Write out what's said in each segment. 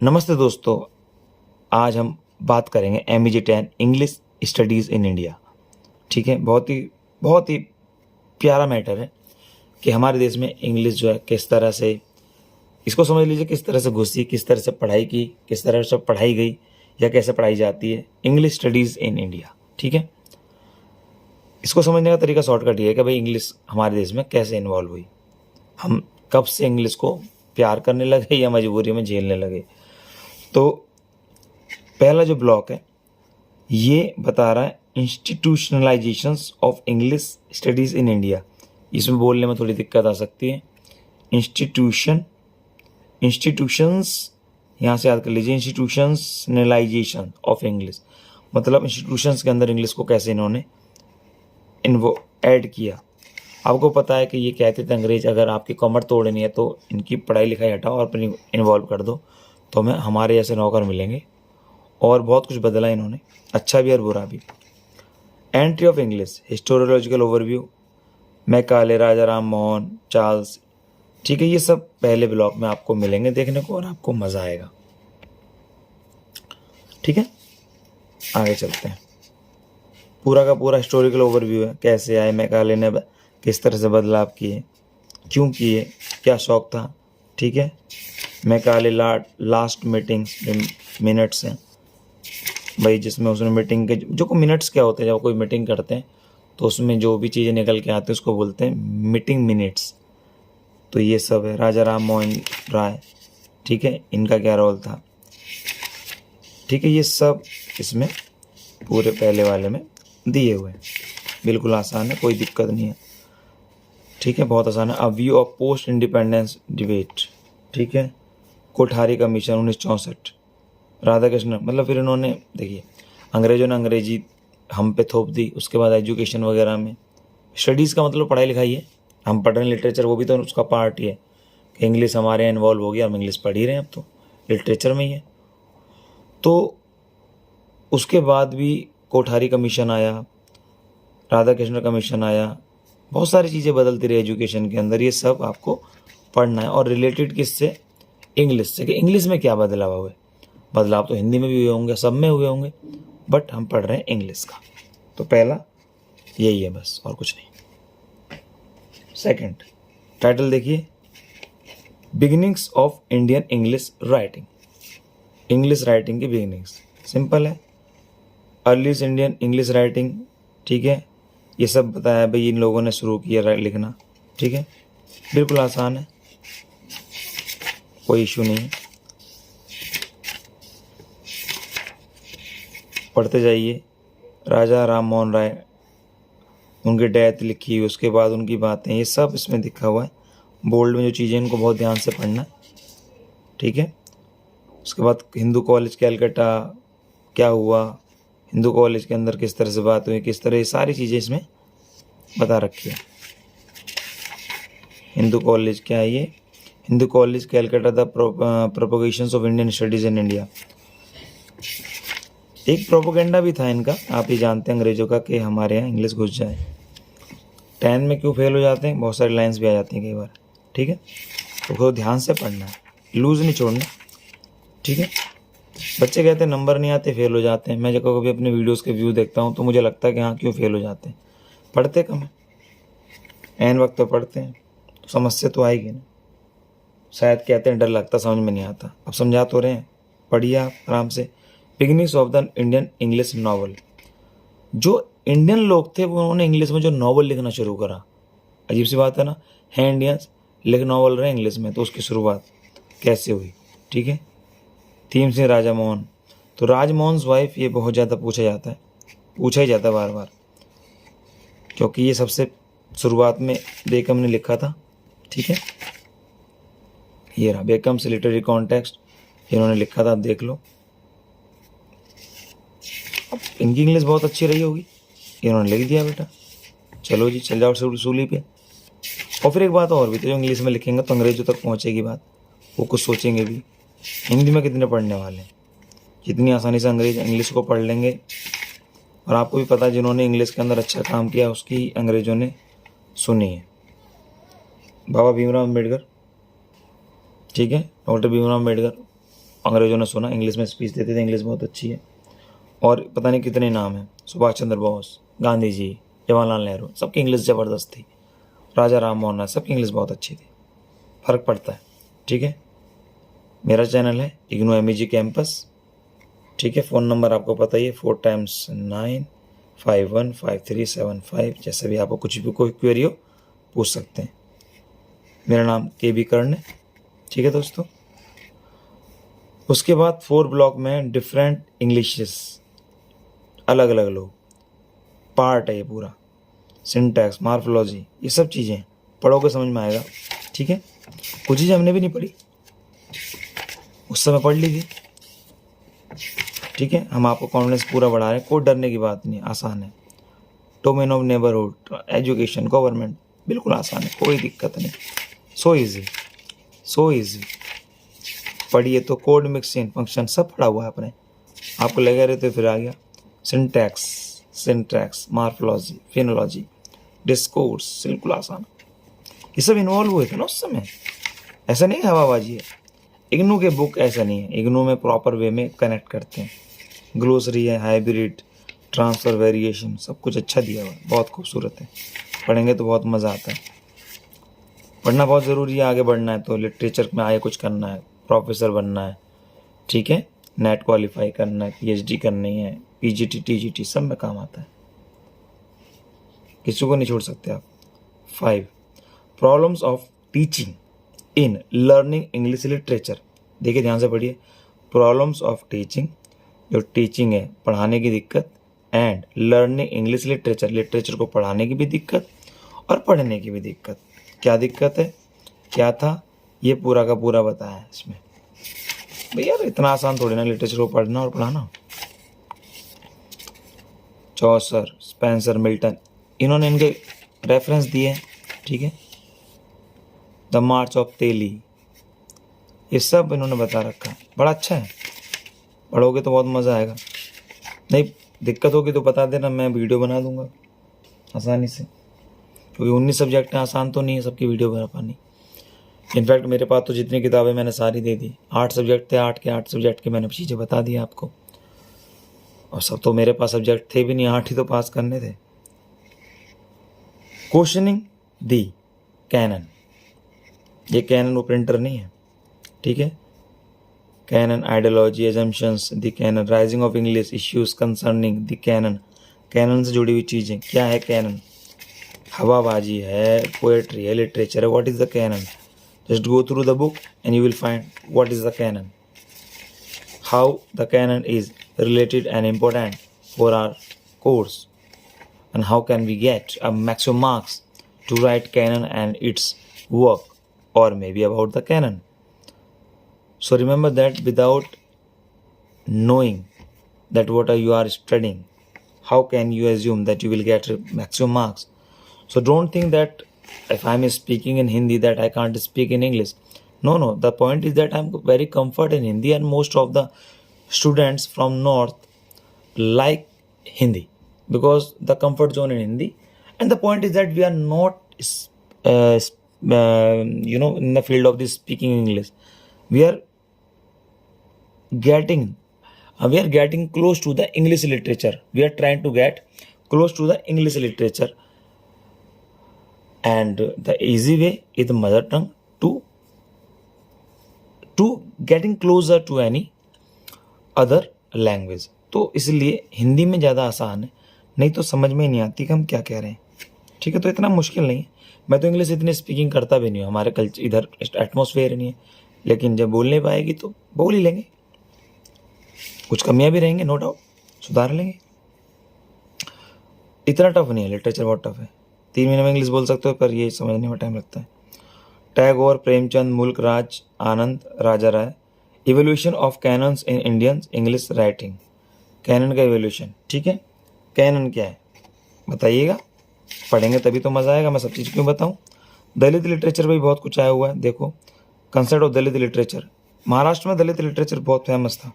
नमस्ते दोस्तों, आज हम बात करेंगे MEG10 English studies in India. ठीक है, बहुत ही प्यारा मैटर है कि हमारे देश में इंग्लिश जो है किस तरह से, इसको समझ लीजिए किस तरह से घुसी, किस तरह से पढ़ाई की, किस तरह से पढ़ाई गई या कैसे पढ़ाई जाती है इंग्लिश स्टडीज़ इन इंडिया। ठीक है, इसको समझने का तरीका शॉर्टकट ये है कि भाई इंग्लिश हमारे देश में कैसे इन्वॉल्व हुई, हम कब से इंग्लिश को प्यार करने लगे या मजबूरी में झेलने लगे। तो पहला जो ब्लॉक है ये बता रहा है institutionalisations of English studies in India. इसमें बोलने में थोड़ी दिक्कत आ सकती है। इंस्टीट्यूशंस यहाँ से याद कर लीजिए, इंस्टीट्यूशनलाइजेशन ऑफ इंग्लिश मतलब इंस्टीट्यूशंस के अंदर इंग्लिश को कैसे इन्होंने ऐड किया। आपको पता है कि ये कहते थे अंग्रेज, अगर आपकी कमर तोड़नी है तो इनकी पढ़ाई लिखाई हटाओ और अपनी इन्वॉल्व कर दो, तो हमें हमारे जैसे नौकर मिलेंगे। और बहुत कुछ बदला इन्होंने, अच्छा भी और बुरा भी। Entry of English, historiological overview, Macaulay, Raja Ram Mohan, Charles. ठीक है, ये सब पहले ब्लॉक में आपको मिलेंगे देखने को और आपको मज़ा आएगा। ठीक है, आगे चलते हैं। पूरा का पूरा हिस्टोरिकल ओवरव्यू है, कैसे आए मैकाले ने, किस तरह से बदलाव किए, क्यों किए, क्या शौक था। ठीक है, मैकाले लास्ट मीटिंग मिनट्स हैं भाई, जिसमें उसने मीटिंग के जो मिनट्स क्या होते हैं, जब कोई मीटिंग करते हैं तो उसमें जो भी चीज़ें निकल के आती हैं उसको बोलते हैं मीटिंग मिनट्स। तो ये सब है। राजा राम मोहन राय, ठीक है, इनका क्या रोल था। ठीक है, ये सब इसमें पूरे पहले वाले में दिए हुए हैं। बिल्कुल आसान है, कोई दिक्कत नहीं है। ठीक है, बहुत आसान है। A view of post independence debate, ठीक है, कोठारी कमीशन 1964, राधा कृष्ण। मतलब फिर इन्होंने, देखिए, अंग्रेजों ने अंग्रेजी हम पे थोप दी, उसके बाद एजुकेशन वगैरह में, स्टडीज़ का मतलब पढ़ाई लिखाई है, हम पढ़ रहे हैं लिटरेचर, वो भी तो उसका पार्ट ही है कि इंग्लिश हमारे यहाँ इन्वॉल्व हो गया, हम इंग्लिश पढ़ ही रहे हैं, अब तो लिटरेचर में ही है। तो उसके बाद भी कोठारी कमीशन आया, राधा कृष्ण कमीशन आया, बहुत सारी चीज़ें बदलती रही एजुकेशन के अंदर। ये सब आपको पढ़ना है और रिलेटेड किससे, इंग्लिश से, कि इंग्लिश में क्या बदलाव हुए। बदलाव तो हिंदी में भी हुए होंगे, सब में हुए होंगे, बट हम पढ़ रहे हैं इंग्लिश का। तो पहला यही है बस, और कुछ नहीं। सेकंड टाइटल देखिए, beginnings of Indian English writing. English writing की बिगिनिंग्स सिंपल है, अर्लीस्ट इंडियन इंग्लिश राइटिंग। ठीक है, ये सब बताया भाई, इन लोगों ने शुरू किया लिखना। ठीक है, बिल्कुल आसान है, कोई इशू नहीं है, पढ़ते जाइए। राजा राम मोहन राय, उनकी डेथ लिखी हुई, उसके बाद उनकी बातें, ये सब इसमें लिखा हुआ है बोल्ड में जो चीज़ें, इनको बहुत ध्यान से पढ़ना है। ठीक है, उसके बाद हिंदू कॉलेज कैलकाटा क्या हुआ, हिंदू कॉलेज के अंदर किस तरह से बात हुई, किस तरह, ये सारी चीज़ें इसमें बता रखी है। हिंदू कॉलेज क्या है, ये Hindu college Calcutta the propagations of Indian studies in India. एक प्रोपोगेंडा भी था इनका, आप ही जानते हैं अंग्रेजों का, कि हमारे यहाँ इंग्लिश घुस जाए। 10 में क्यों फेल हो जाते हैं, बहुत सारी लाइंस भी आ जाती हैं कई बार। ठीक है, तो खुद ध्यान से पढ़ना है, लूज़ नहीं छोड़ना। ठीक है, बच्चे कहते हैं नंबर नहीं आते, फेल हो जाते हैं। मैं जब कभी अपने वीडियोस के व्यू देखता हूँ तो मुझे लगता है कि हाँ, क्यों फेल हो जाते हैं, पढ़ते कम है, एन वक्त तो पढ़ते हैं, तो समस्या तो आएगी ना। शायद कहते हैं डर लगता, समझ में नहीं आता, अब समझा तो रहे हैं, पढ़िए आप आराम से। Beginnings of the Indian English novel, जो इंडियन लोग थे वो उन्होंने इंग्लिश में जो नॉवल लिखना शुरू करा। अजीब सी बात है ना, है इंडियंस, लिख नॉवल रहे इंग्लिश में, तो उसकी शुरुआत कैसे हुई। ठीक है, थीम से राजा मोहन, तो राजमोहन वाइफ, ये बहुत ज़्यादा पूछा ही जाता है बार बार, क्योंकि ये सबसे शुरुआत में बेकम ने लिखा था। ठीक है, ये रहा बेकम से लिटरेरी कॉन्टेक्स्ट, इन्होंने लिखा था, आप देख लो। अब इनकी इंग्लिश बहुत अच्छी रही होगी, इन्होंने लिख दिया बेटा, चलो जी चल जाओ सूली पे। और फिर एक बात और भी, तो जो इंग्लिश में लिखेंगे तो अंग्रेजों तक पहुंचेगी बात, वो कुछ सोचेंगे भी। हिंदी में कितने पढ़ने वाले हैं, जितनी आसानी से अंग्रेज इंग्लिश को पढ़ लेंगे। और आपको भी पता है, जिन्होंने इंग्लिश के अंदर अच्छा काम किया उसकी अंग्रेजों ने सुनी है। बाबा भीमराव अम्बेडकर, ठीक है, डॉक्टर भीमराव अम्बेडकर, अंग्रेजों ने सुना, इंग्लिश में स्पीच देते थे, इंग्लिश बहुत अच्छी है। और पता नहीं कितने नाम हैं, सुभाष चंद्र बोस, गांधी जी, जवाहरलाल नेहरू, सबकी इंग्लिश ज़बरदस्त थी। राजा राम मोहन राय, सबकी इंग्लिश बहुत अच्छी थी। फ़र्क पड़ता है, ठीक है। मेरा चैनल है इग्नू MEG कैंपस, ठीक है। फ़ोन नंबर आपको पता ही है 4x9515375। जैसे भी आपको कुछ भी कोई क्वेरी हो पूछ सकते हैं। मेरा नाम KB कर्ण है, ठीक है दोस्तों। उसके बाद 4 ब्लॉक में डिफरेंट इंग्लिशेस, अलग अलग लोग पार्ट है ये पूरा, सिंटैक्स, मार्फोलॉजी, ये सब चीज़ें पढ़ोगे समझ में आएगा, ठीक है। कुछ चीज़ें हमने भी नहीं पढ़ी, उस समय पढ़ ली थी, ठीक है। हम आपको कॉन्फिडेंस पूरा बढ़ा रहे हैं, कोई डरने की बात नहीं, आसान है। Domain of neighbourhood, education, government, बिल्कुल आसान है, कोई दिक्कत नहीं। सो इजी पढ़िए तो कोड, मिक्सिंग, फंक्शन सब पढ़ा हुआ है आपने। आपको लगे रहे तो फिर आ गया सिंटैक्स, मार्फोलॉजी, फिनोलॉजी, डिस्कोर्स, बिल्कुल आसान। ये सब इन्वॉल्व हुए थे ना उस समय, ऐसा नहीं है हवाबाजी है। इग्नू के बुक ऐसा नहीं है, इग्नू में प्रॉपर वे में कनेक्ट करते हैं। ग्लोसरी है, हाइब्रिड, ट्रांसफर, वेरिएशन, सब कुछ अच्छा दिया हुआ है, बहुत खूबसूरत है। पढ़ेंगे तो बहुत मज़ा आता है। पढ़ना बहुत ज़रूरी है, आगे बढ़ना है तो, लिटरेचर में आगे कुछ करना है, प्रोफेसर बनना है, ठीक है, नेट क्वालिफाई करना है, PhD करनी है, PGT TGT सब में काम आता है, किसी को नहीं छोड़ सकते आप। 5 problems of teaching in learning English literature. देखिए ध्यान से पढ़िए, प्रॉब्लम्स ऑफ टीचिंग, जो टीचिंग है पढ़ाने की दिक्कत, and learning English literature, literature को पढ़ाने की भी दिक्कत और पढ़ने की भी दिक्कत। क्या दिक्कत है, क्या था, ये पूरा का पूरा बताया है इसमें। भैया इतना आसान थोड़ी ना लिटरेचर को पढ़ना और पढ़ाना। चौसर, स्पेंसर, मिल्टन, इन्होंने इनके रेफरेंस दिए हैं, ठीक है। द मार्च ऑफ तेली, ये सब इन्होंने बता रखा है, बड़ा अच्छा है। पढ़ोगे तो बहुत मज़ा आएगा। नहीं दिक्कत होगी तो बता देना, मैं वीडियो बना दूंगा आसानी से, क्योंकि 19 सब्जेक्ट हैं, आसान तो नहीं है सबकी वीडियो बना पानी। इनफैक्ट मेरे पास तो जितनी किताबें मैंने सारी दे दी, 8 सब्जेक्ट थे, 8 सब्जेक्ट के मैंने चीज़ें बता दी आपको। और सब तो मेरे पास सब्जेक्ट थे भी नहीं, 8 ही तो पास करने थे। क्वेश्चनिंग दी कैनन, ये कैनन वो प्रिंटर नहीं है, ठीक है। Canon, ideology, assumptions, the canon, rising of English, issues concerning the canon, canon से जुड़ी हुई चीज़ें। क्या है कैनन, हवाबाजी है, पोएट्री है, लिटरेचर है। What is the canon, just go through the book and you will find what is the canon, how the canon is related and important for our course, and how can we get a maximum marks to write canon and its work, or maybe about the canon. So remember that without knowing that what you are studying, how can you assume that you will get maximum marks? So don't think that if I'm speaking in Hindi that I can't speak in English. No, the point is that I'm very comfort in Hindi, and most of the students from north like Hindi because the comfort zone in Hindi. And the point is that we are not in the field of this speaking English. We are getting close to the English literature. We are trying to get close to the English literature. And the easy way is the mother tongue to getting closer to any other language. तो इसलिए हिंदी में ज़्यादा आसान है, नहीं तो समझ में ही नहीं आती कि हम क्या कह रहे हैं, ठीक है। तो इतना मुश्किल नहीं है। मैं तो इंग्लिश इतनी स्पीकिंग करता भी नहीं हूँ, हमारे कल्चर इधर एटमॉस्फेयर नहीं है, लेकिन जब बोलने पाएगी तो बोल ही लेंगे। कुछ कमियाँ भी रहेंगे, नो डाउट, सुधार लेंगे। इतना टफ नहीं है, लिटरेचर बहुत टफ है। 3 महीने में इंग्लिश बोल सकते हो, पर ये समझने में टाइम लगता है। Tagore, Premchand, Mulk Raj, Anand, Raja Rai, evolution of canons in Indian English writing. Canon का इवोल्यूशन, ठीक है। कैनन क्या है बताइएगा, पढ़ेंगे तभी तो मज़ा आएगा। मैं सब चीज़ क्यों बताऊँ। दलित लिटरेचर भी बहुत कुछ आया हुआ है। देखो concept of Dalit literature, Maharashtra में दलित लिटरेचर बहुत फेमस था।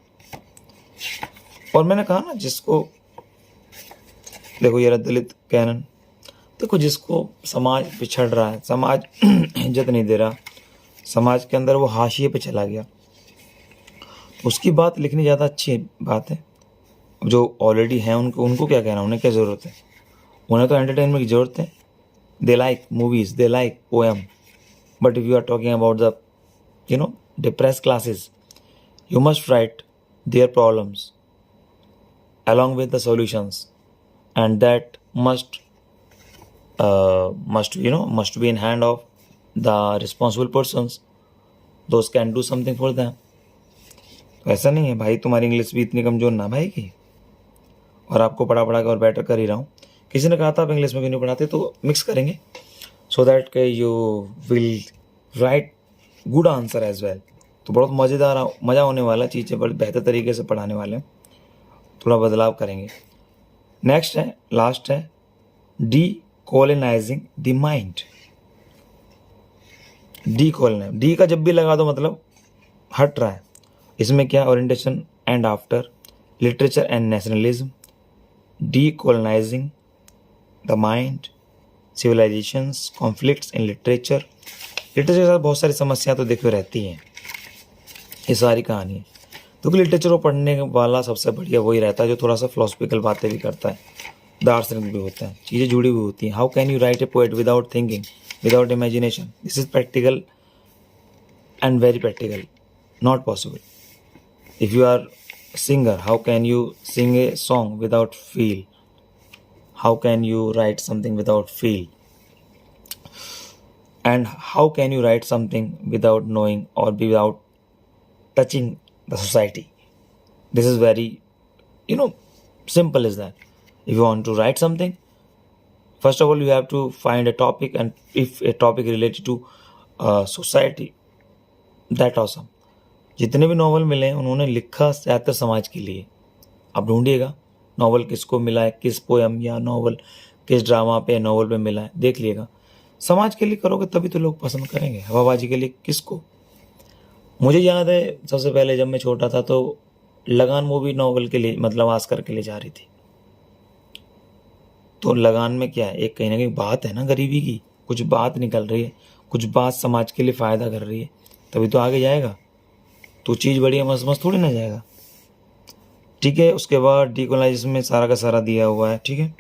और मैंने कहा ना, जिसको देखो ये दलित कैनन, देखो जिसको समाज पिछड़ रहा है, समाज इज्जत नहीं दे रहा, समाज के अंदर वो हाशिए पे चला गया, उसकी बात लिखनी ज़्यादा अच्छी बात है। जो ऑलरेडी हैं उनको क्या कहना, उन्हें क्या ज़रूरत है, उन्हें तो एंटरटेनमेंट की ज़रूरत है। They like movies, they like poem, but if you are talking about the depress classes, you must write their problems along with the solutions, and that must be in hand of the responsible persons. Those can do something for them. तो ऐसा नहीं है भाई तुम्हारी English भी इतनी कमज़ोर ना भाई की, और आपको पढ़ा के और बेटर कर ही रहा हूँ। किसी ने कहा था आप इंग्लिश में क्यों नहीं पढ़ाते, तो मिक्स करेंगे सो दैट के you will write good answer as well. तो बहुत मज़ा होने वाला, चीज़ें बड़े बेहतर तरीके से पढ़ाने वाले हैं, थोड़ा बदलाव करेंगे। नेक्स्ट है, लास्ट है, डीकोलोनाइजिंग द माइंड। डीकोलोनाइज, डी का जब भी लगा दो मतलब हट रहा है। इसमें क्या, orientation and after, literature and nationalism, decolonising the mind, civilisations, conflicts in literature. Literature के साथ बहुत सारी समस्याएं तो देखो रहती हैं, ये सारी कहानी है। क्योंकि लिटरेचर को पढ़ने वाला सबसे बढ़िया वही रहता है जो थोड़ा सा फिलोसफिकल बातें भी करता है, दार्शनिक भी होता है, चीज़ें जुड़ी हुई होती हैं। How can you write a poet without thinking, without imagination? This is practical and very practical, not possible. If you are singer, how can you sing a song without feel? How can you write something without feel? And how can you write something without knowing or without touching the society? This is very, simple as that. If you want to write something, first of all, you have to find a topic, and if a topic related to society, that awesome. जितने भी novel मिले हैं उन्होंने लिखा ज़्यादातर समाज के लिए। आप ढूंढिएगा नॉवल किसको मिला है, किस पोएम या नॉवल किस ड्रामा पे नॉवल पे मिला है, देख लिएगा। समाज के लिए करोगे तभी तो लोग पसंद करेंगे, हवाबाजी के लिए किसको। मुझे याद है सबसे पहले जब मैं छोटा था तो लगान मूवी नॉवल के लिए मतलब ऑस्कर के लिए जा रही थी। तो लगान में क्या है, एक कहीं ना कहीं बात है ना गरीबी की, कुछ बात निकल रही है, कुछ बात समाज के लिए फ़ायदा कर रही है, तभी तो आगे जाएगा। तो चीज़ बढ़िया मस्त मस्त थोड़ी ना जाएगा। ठीक है, उसके बाद डीकोलोनाइजेशन में सारा का सारा दिया हुआ है। ठीक है,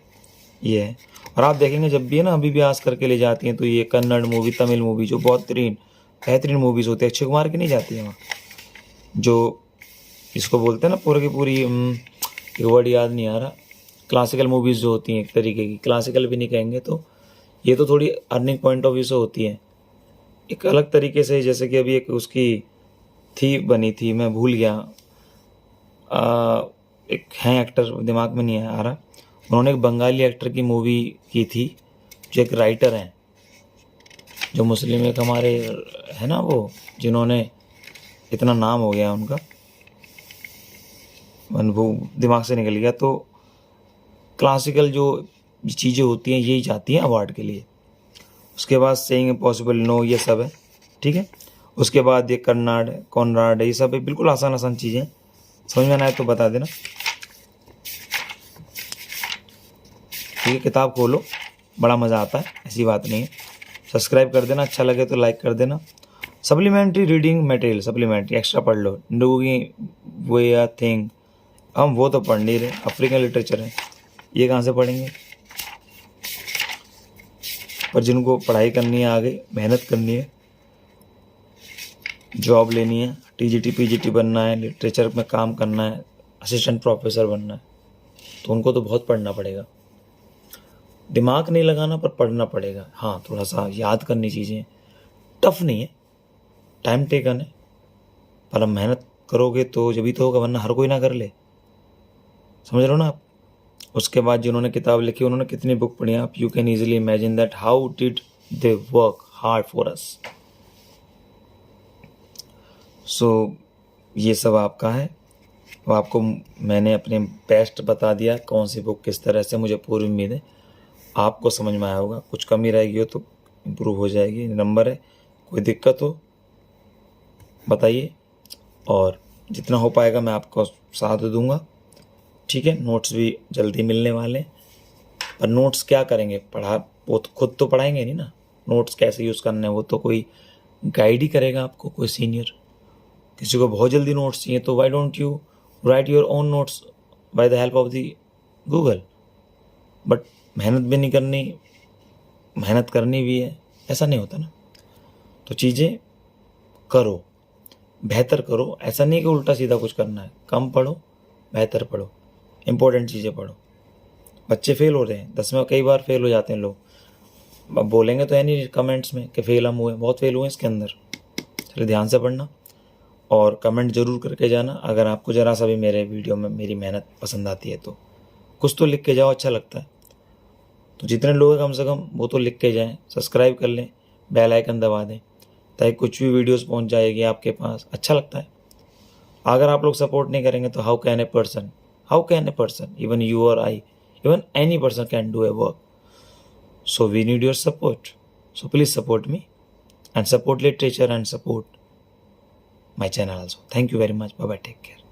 ये है। और आप देखेंगे जब भी है ना अभी भी ऑस्कर के लिए जाती हैं तो ये कन्नड़ मूवी, तमिल मूवी जो बहुत बेहतरीन मूवीज़ होती है, अक्षय कुमार की नहीं जाती है वहाँ, जो इसको बोलते हैं ना पूरी की पूरी, एक वर्ड याद नहीं आ रहा, क्लासिकल मूवीज़ जो होती हैं, एक तरीके की क्लासिकल भी नहीं कहेंगे, तो ये तो थोड़ी अर्निंग पॉइंट ऑफ व्यू से होती हैं एक अलग तरीके से। जैसे कि अभी एक उसकी थी बनी थी, मैं भूल गया, एक हैं एक्टर दिमाग में नहीं आ रहा, उन्होंने एक बंगाली एक्टर की मूवी की थी जो एक राइटर हैं, जो मुस्लिम एक हमारे है ना, वो जिन्होंने इतना नाम हो गया उनका, वो दिमाग से निकल गया। तो क्लासिकल जो चीज़ें होती हैं यही जाती हैं अवार्ड के लिए। उसके बाद सेइंग इम्पॉसिबल नो, ये सब है। ठीक है, उसके बाद ये कॉनराड है, ये सब है, बिल्कुल आसान आसान चीज़ें, समझ में आए तो बता देना। ठीक है, किताब खोलो, बड़ा मज़ा आता है, ऐसी बात नहीं है। सब्सक्राइब कर देना, अच्छा लगे तो लाइक कर देना। Supplementary reading material, supplementary extra पढ़ लो, डूइंग वे आ थिंग, हम वो तो पढ़ नहीं रहे, अफ्रीकन लिटरेचर है, ये कहाँ से पढ़ेंगे। पर जिनको पढ़ाई करनी है, आगे मेहनत करनी है, जॉब लेनी है, टीजीटी पीजीटी बनना है, लिटरेचर में काम करना है, असिस्टेंट प्रोफेसर बनना है, तो उनको तो बहुत पढ़ना पड़ेगा। दिमाग नहीं लगाना पर पढ़ना पड़ेगा। हाँ, थोड़ा सा याद करनी चीज़ें, टफ नहीं है, टाइम टेकन है, पर अब मेहनत करोगे तो जब भी तो होगा, वरना हर कोई ना कर ले। समझ रहे हो ना आप। उसके बाद जिन्होंने किताब लिखी उन्होंने कितनी बुक पढ़ी आप, you can easily imagine that how did they work hard for us. So ये सब आपका है। अब आपको मैंने अपने बेस्ट बता दिया कौन सी बुक किस तरह से, मुझे पूरी उम्मीद है आपको समझ में आया होगा। कुछ कमी रहेगी हो तो इम्प्रूव हो जाएगी। नंबर है, कोई दिक्कत हो बताइए, और जितना हो पाएगा मैं आपको साथ दूंगा। ठीक है, नोट्स भी जल्दी मिलने वाले, पर नोट्स क्या करेंगे, वो तो खुद तो पढ़ाएंगे नहीं ना, नोट्स कैसे यूज़ करने हैं वो तो कोई गाइड ही करेगा आपको, कोई सीनियर। किसी को बहुत जल्दी नोट्स चाहिए तो why don't you right your own notes by the help of the Google. But मेहनत भी नहीं करनी, मेहनत करनी भी है, ऐसा नहीं होता ना। तो चीज़ें करो, बेहतर करो, ऐसा नहीं कि उल्टा सीधा कुछ करना है। कम पढ़ो, बेहतर पढ़ो, इंपॉर्टेंट चीज़ें पढ़ो। बच्चे फेल हो रहे हैं, 10 में कई बार फेल हो जाते हैं लोग। अब बोलेंगे तो है नहीं कमेंट्स में कि फेल हम हुए, बहुत फेल हुए इसके अंदर। चलिए ध्यान से पढ़ना और कमेंट ज़रूर करके जाना अगर आपको ज़रा सा भी मेरे वीडियो में मेरी मेहनत पसंद आती है तो। कुछ तो लिख के जाओ, अच्छा लगता है। तो जितने लोग हैं कम से कम वो तो लिख के जाएं, सब्सक्राइब कर लें, बेल आइकन दबा दें ताकि कुछ भी वीडियोस पहुंच जाएगी आपके पास। अच्छा लगता है। अगर आप लोग सपोर्ट नहीं करेंगे तो how can a person even you और I, even any person can do a work. So we need your support. So please support me and support literature and support my channel also. Thank you very much. Bye bye. Take care.